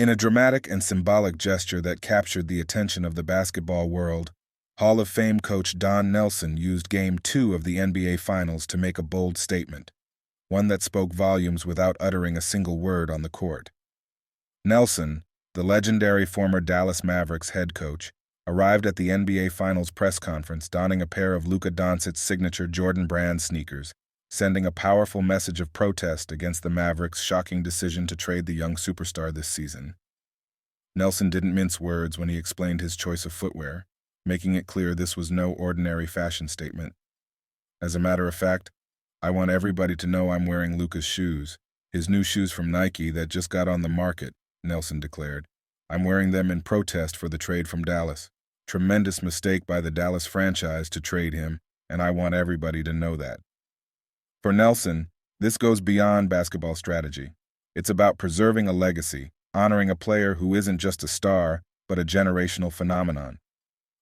In a dramatic and symbolic gesture that captured the attention of the basketball world, Hall of Fame coach Don Nelson used Game 2 of the NBA Finals to make a bold statement, one that spoke volumes without uttering a single word on the court. Nelson, the legendary former Dallas Mavericks head coach, arrived at the NBA Finals press conference donning a pair of Luka Doncic's signature Jordan Brand sneakers, sending a powerful message of protest against the Mavericks' shocking decision to trade the young superstar this season. Nelson didn't mince words when he explained his choice of footwear, making it clear this was no ordinary fashion statement. As a matter of fact, I want everybody to know I'm wearing Luka's shoes, his new shoes from Nike that just got on the market, Nelson declared. I'm wearing them in protest for the trade from Dallas. Tremendous mistake by the Dallas franchise to trade him, and I want everybody to know that. For Nelson, this goes beyond basketball strategy. It's about preserving a legacy, honoring a player who isn't just a star, but a generational phenomenon.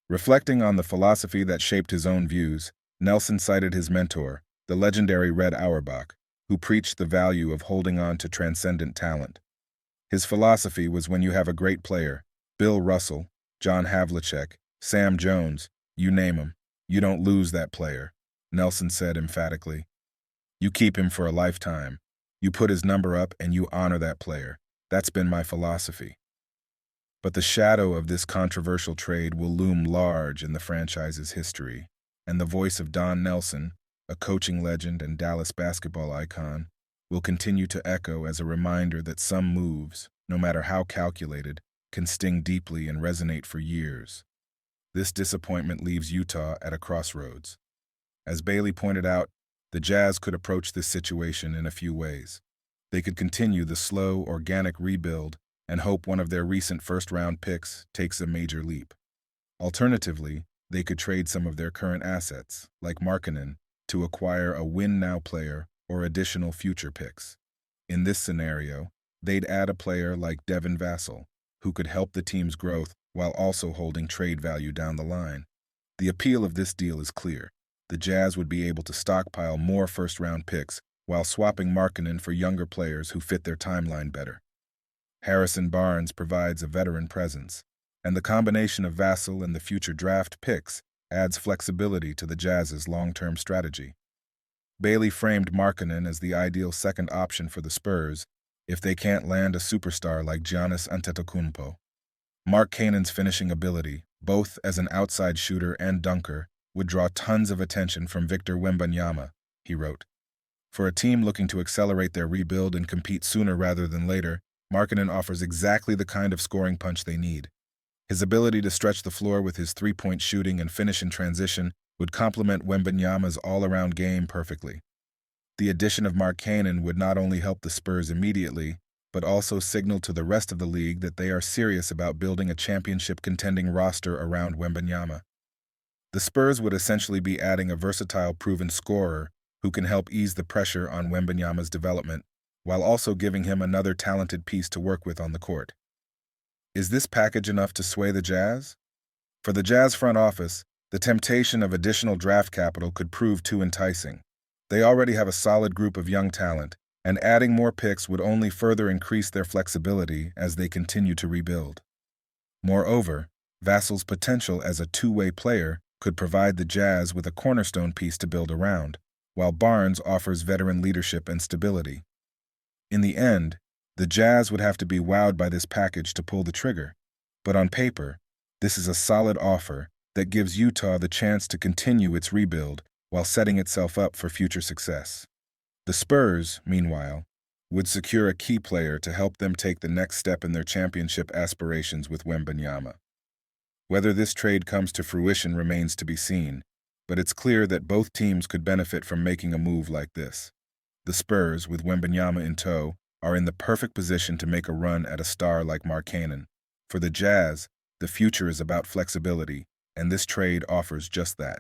Reflecting on the philosophy that shaped his own views, Nelson cited his mentor, the legendary Red Auerbach, who preached the value of holding on to transcendent talent. His philosophy was when you have a great player, Bill Russell, John Havlicek, Sam Jones, you name him, you don't lose that player, Nelson said emphatically. You keep him for a lifetime. You put his number up and you honor that player. That's been my philosophy. But the shadow of this controversial trade will loom large in the franchise's history, and the voice of Don Nelson, a coaching legend and Dallas basketball icon, will continue to echo as a reminder that some moves, no matter how calculated, can sting deeply and resonate for years. This disappointment leaves Utah at a crossroads. As Bailey pointed out, the Jazz could approach this situation in a few ways. They could continue the slow, organic rebuild and hope one of their recent first-round picks takes a major leap. Alternatively, they could trade some of their current assets, like Markkanen, to acquire a win-now player or additional future picks. In this scenario, they'd add a player like Devin Vassell, who could help the team's growth while also holding trade value down the line. The appeal of this deal is clear. The Jazz would be able to stockpile more first-round picks while swapping Markkanen for younger players who fit their timeline better. Harrison Barnes provides a veteran presence, and the combination of Vassell and the future draft picks adds flexibility to the Jazz's long-term strategy. Bailey framed Markkanen as the ideal second option for the Spurs if they can't land a superstar like Giannis Antetokounmpo. Markkanen's finishing ability, both as an outside shooter and dunker, would draw tons of attention from Victor Wembanyama, he wrote. For a team looking to accelerate their rebuild and compete sooner rather than later, Markkanen offers exactly the kind of scoring punch they need. His ability to stretch the floor with his three-point shooting and finish in transition would complement Wembanyama's all-around game perfectly. The addition of Markkanen would not only help the Spurs immediately, but also signal to the rest of the league that they are serious about building a championship-contending roster around Wembanyama. The Spurs would essentially be adding a versatile proven scorer who can help ease the pressure on Wembanyama's development, while also giving him another talented piece to work with on the court. Is this package enough to sway the Jazz? For the Jazz front office, the temptation of additional draft capital could prove too enticing. They already have a solid group of young talent, and adding more picks would only further increase their flexibility as they continue to rebuild. Moreover, Vassell's potential as a two-way player could provide the Jazz with a cornerstone piece to build around, while Barnes offers veteran leadership and stability. In the end, the Jazz would have to be wowed by this package to pull the trigger, but on paper, this is a solid offer that gives Utah the chance to continue its rebuild while setting itself up for future success. The Spurs, meanwhile, would secure a key player to help them take the next step in their championship aspirations with Wembanyama. Whether this trade comes to fruition remains to be seen, but it's clear that both teams could benefit from making a move like this. The Spurs, with Wembanyama in tow, are in the perfect position to make a run at a star like Markkanen. For the Jazz, the future is about flexibility, and this trade offers just that.